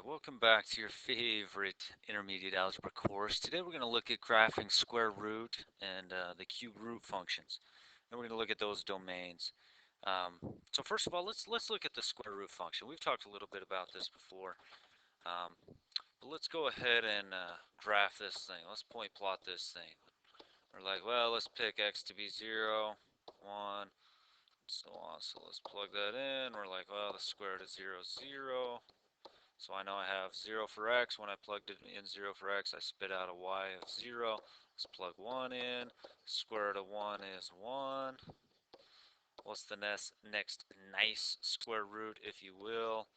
Welcome back to your favorite intermediate algebra course. Today we're going to look at graphing square root and the cube root functions. And we're going to look at those domains. So first of all, let's look at the square root function. We've talked a little bit about this before, but let's go ahead and graph this thing. Let's point plot this thing. We're like, well, let's pick x to be 0, 1, so on. So let's plug that in. We're like, well, the square root of 0 is 0. So I know I have 0 for x. When I plugged it in 0 for x, I spit out a y of 0. Let's plug 1 in. Square root of 1 is 1. What's the next nice square root, if you will?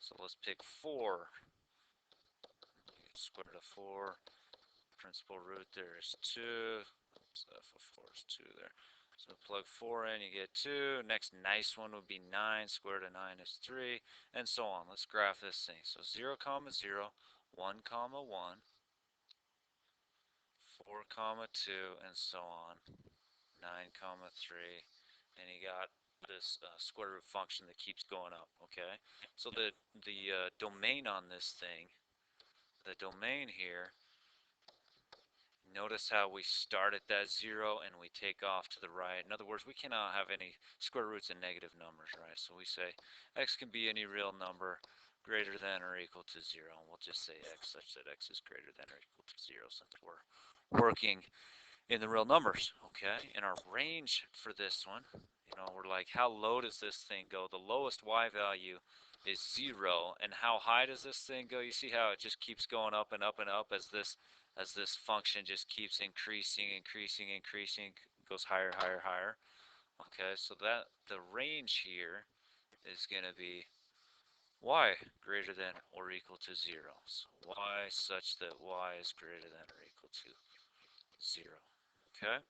So let's pick 4. Square root of 4. Principal root there is 2. So f of 4 is 2 there. So plug 4 in, you get 2. Next nice one would be 9. Square root of 9 is 3. And so on. Let's graph this thing. So 0, 0, 1, 1, 4, 2, and so on. 9, 3. And you got this square root function that keeps going up, okay? So the domain on this thing, the domain here, notice how we start at that 0 and we take off to the right. In other words, we cannot have any square roots in negative numbers, right? So we say x can be any real number greater than or equal to 0. And we'll just say x such that x is greater than or equal to 0 since we're working in the real numbers, okay? And our range for this one, we're like, how low does this thing go? The lowest y value is 0, and how high does this thing go? You see how it just keeps going up and up and up as this function just keeps increasing, goes higher, higher, higher. Okay, so that the range here is going to be y greater than or equal to 0. So y such that y is greater than or equal to 0. Okay,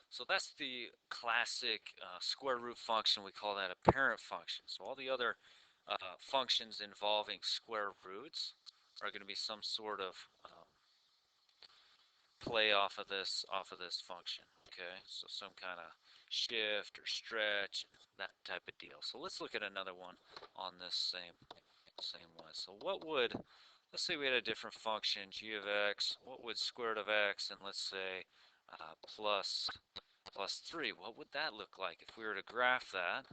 so that's the classic square root function. We call that a parent function. So all the other functions involving square roots are going to be some sort of play off of this function. Okay, so some kind of shift or stretch, that type of deal. So let's look at another one on this same one. So what would, let's say we had a different function, g of x. What would square root of x, and let's say plus 3. What would that look like if we were to graph that?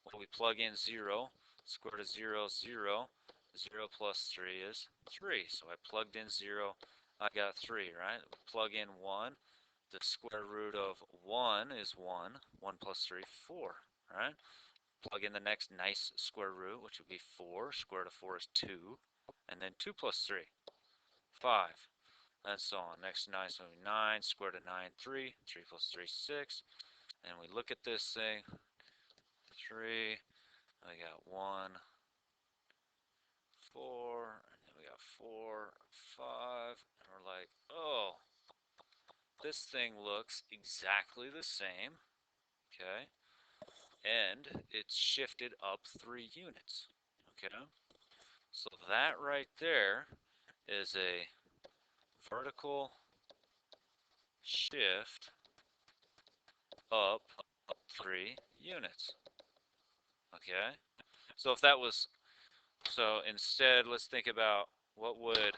Well, we plug in 0. Square root of 0 is 0. 0 plus 3 is 3. So I plugged in 0. I got 3, right? Plug in 1. The square root of 1 is 1. 1 plus 3, 4, right? Plug in the next nice square root, which would be 4. Square root of 4 is 2. And then 2 plus 3, 5. And so on. Next nice one would be 9. Square root of 9, 3. 3 plus 3, 6. And we look at this thing. 3. We got 1, 4. And then we got 4, 5. And we're like, oh, this thing looks exactly the same, okay, and it's shifted up 3 units, okay? So that right there is a vertical shift up 3 units, okay? So if that was, so instead, let's think about what would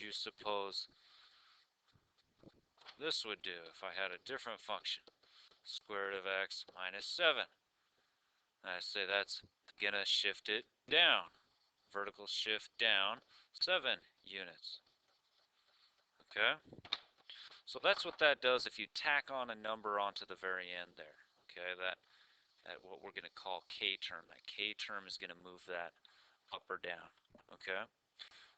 you suppose this would do if I had a different function? Square root of x minus 7. I say that's going to shift it down. Vertical shift down 7 units. Okay? So that's what that does if you tack on a number onto the very end there. Okay? That what we're going to call k term. That k term is going to move that up or down. Okay?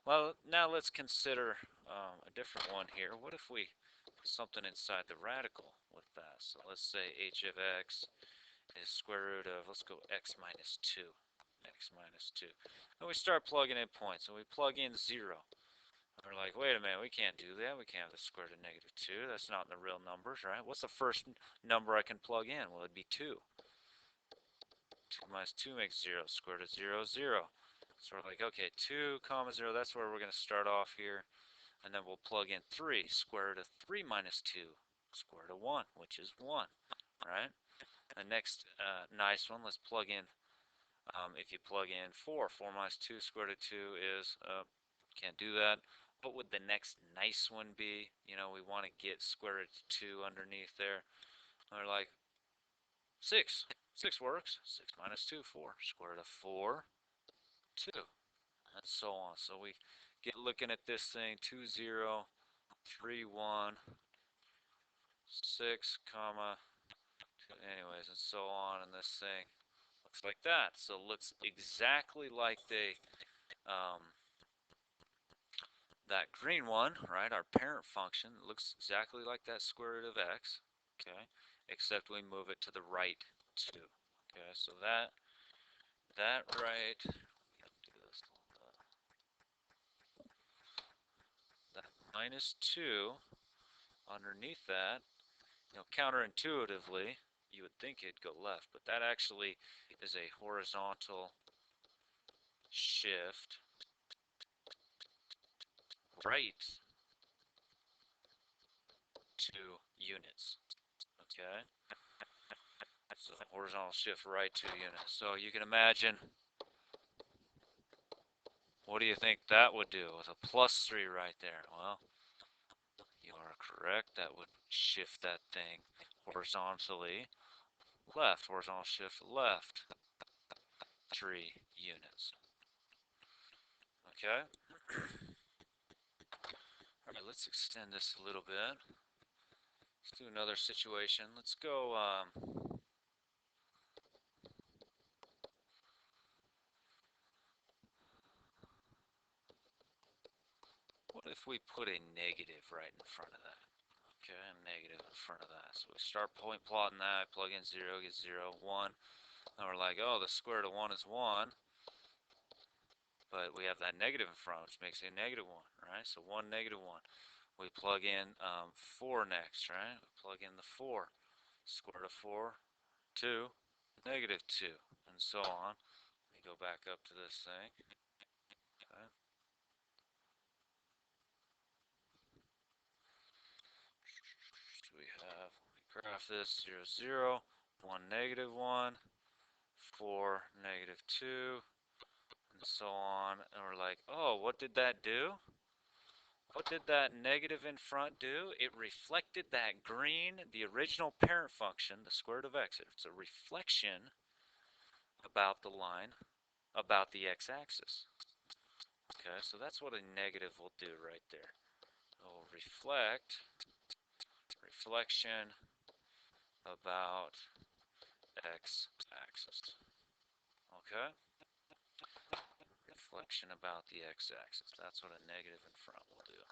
Well, now let's consider a different one here. What if we put something inside the radical with that? So let's say h of x is square root of, let's go x minus 2. X minus 2. And we start plugging in points. And we plug in 0. And we're like, wait a minute, we can't do that. We can't have the square root of negative 2. That's not in the real numbers, right? What's the first number I can plug in? Well, it'd be 2. 2 minus 2 makes 0. Square root of 0 is 0. So we're like, okay, 2 comma 0, that's where we're going to start off here. And then we'll plug in 3. Square root of 3 minus 2. Square root of 1, which is 1, right? The next nice one, let's plug in If you plug in 4, 4 minus 2 square root of 2 is, can't do that. What would the next nice one be? You know, we want to get square root of 2 underneath there. We're like, 6. 6 works. 6 minus 2, 4. Square root of 4, 2. And so on. So we get looking at this thing, 2, 0, 3, 1, 6, comma, 2, anyways, and so on. And this thing looks like that. So it looks exactly like that green one, right, our parent function, looks exactly like that square root of x, okay, except we move it to the right 2. Okay, so that right, do this, that minus 2 underneath that, you know, counterintuitively, you would think it'd go left, but that actually is a horizontal shift right 2 units, okay? So horizontal shift right 2 units. So you can imagine, what do you think that would do with a plus 3 right there? Well, you are correct. That would shift that thing horizontally left, horizontal shift left 3 units. Okay? All right, let's extend this a little bit. Let's do another situation. Let's go, what if we put a negative right in front of that? Okay, a negative in front of that. So we start point plotting that, plug in 0, get 0, 1. And we're like, oh, the square root of 1 is 1. But we have that negative in front, which makes it a negative 1, right? So 1, negative 1. We plug in 4 next, right? We plug in the 4. Square root of 4, 2, negative 2, and so on. Let me go back up to this thing. Okay. So we have, we graph this, 0, 0, 1, negative 1, 4, negative 2, and so on. And we're like, oh, what did that do? What did that negative in front do? It reflected that green, the original parent function, the square root of x. It's a reflection about the line, about the x-axis. Okay, so that's what a negative will do right there. It will reflect, reflection about x-axis. Okay? Reflection about the x-axis. That's what a negative in front will do.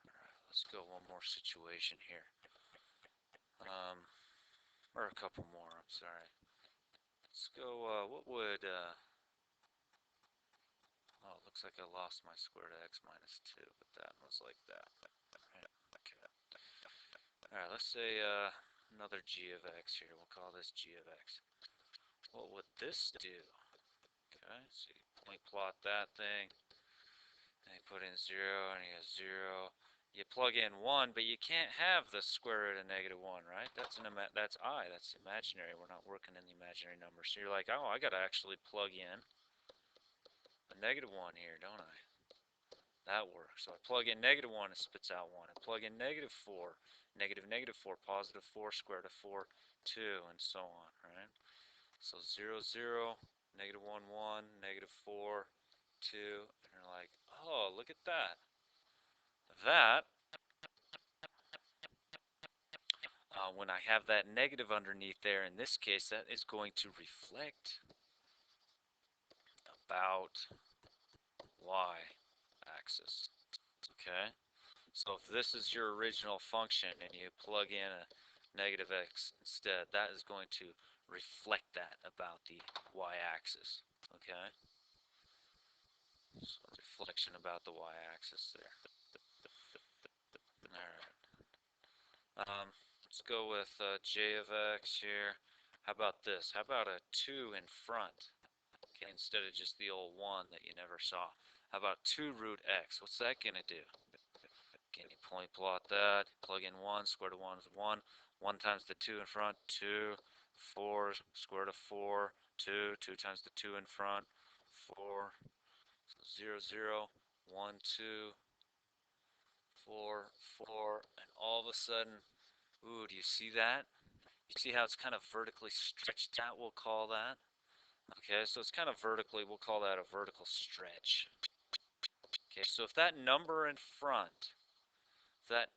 Alright, let's go one more situation here. Or a couple more, I'm sorry. Let's go, what would, oh, it looks like I lost my square root of x minus 2, but that was like that. Right? Okay. Alright, let's say, another g of x here. We'll call this g of x. What would this do? Okay, so you point plot that thing, and you put in 0, and you have 0. You plug in 1, but you can't have the square root of negative 1, right? That's that's I, that's imaginary. We're not working in the imaginary numbers. So you're like, oh, I gotta actually plug in a negative 1 here, don't I? That works. So I plug in negative 1, it spits out 1. I plug in negative 4, negative, negative 4, positive 4, square root of 4, 2, and so on, right? So 0, 0, negative 1, 1, negative 4, 2, and you're like, oh, look at that. That, when I have that negative underneath there, in this case, that is going to reflect about y-axis, okay? So if this is your original function and you plug in a negative x instead, that is going to reflect that about the y-axis, okay? So reflection about the y-axis there. All right. Let's go with j of x here. How about this? How about a 2 in front? Okay, instead of just the old 1 that you never saw. How about 2 root x? What's that going to do? Can you point plot that? Plug in 1, square root of 1 is 1. 1 times the 2 in front, 2. 4, square root of 4, 2. 2 times the 2 in front, 4. So 0, 0, 1, 2, 4, 4. And all of a sudden, ooh, do you see that? You see how it's kind of vertically stretched out, we'll call that? Okay, so it's kind of vertically, we'll call that a vertical stretch. Okay, so if that number in front, that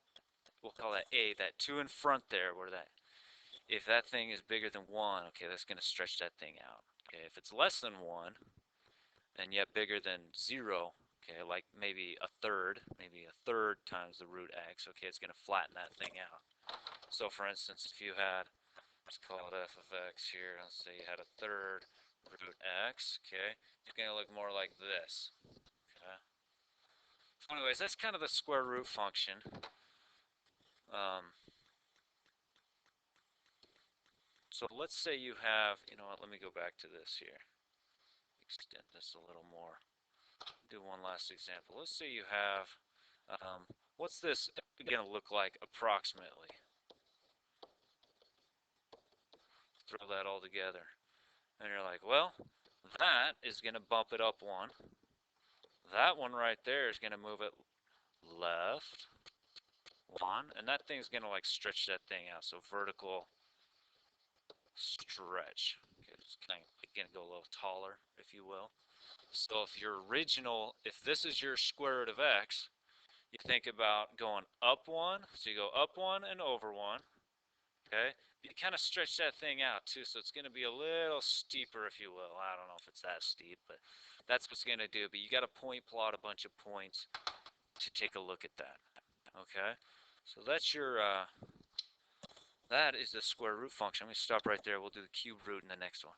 we'll call that A, that 2 in front there, where that, if that thing is bigger than 1, okay, that's going to stretch that thing out. Okay, if it's less than 1, and yet bigger than 0, okay, like maybe a third times the root x, okay, it's going to flatten that thing out. So for instance, if you had, let's call it f of x here, let's say you had a third root x, okay, it's going to look more like this. Okay. So anyways, that's kind of the square root function. So let's say you have, you know what, let me go back to this here. Extend this a little more. Do one last example. Let's say you have, what's this going to look like approximately? Throw that all together. And you're like, well, that is going to bump it up 1. That one right there is going to move it left 1. And that thing's going to like stretch that thing out. So vertical stretch. Okay, it's kind of going to go a little taller, if you will. So if your original, if this is your square root of x, you think about going up 1. So you go up 1 and over 1. Okay? You kind of stretch that thing out too, so it's going to be a little steeper, if you will. I don't know if it's that steep, but that's what's going to do. But you got to point plot a bunch of points to take a look at that. Okay? So that's your, that is the square root function. Let me stop right there. We'll do the cube root in the next one.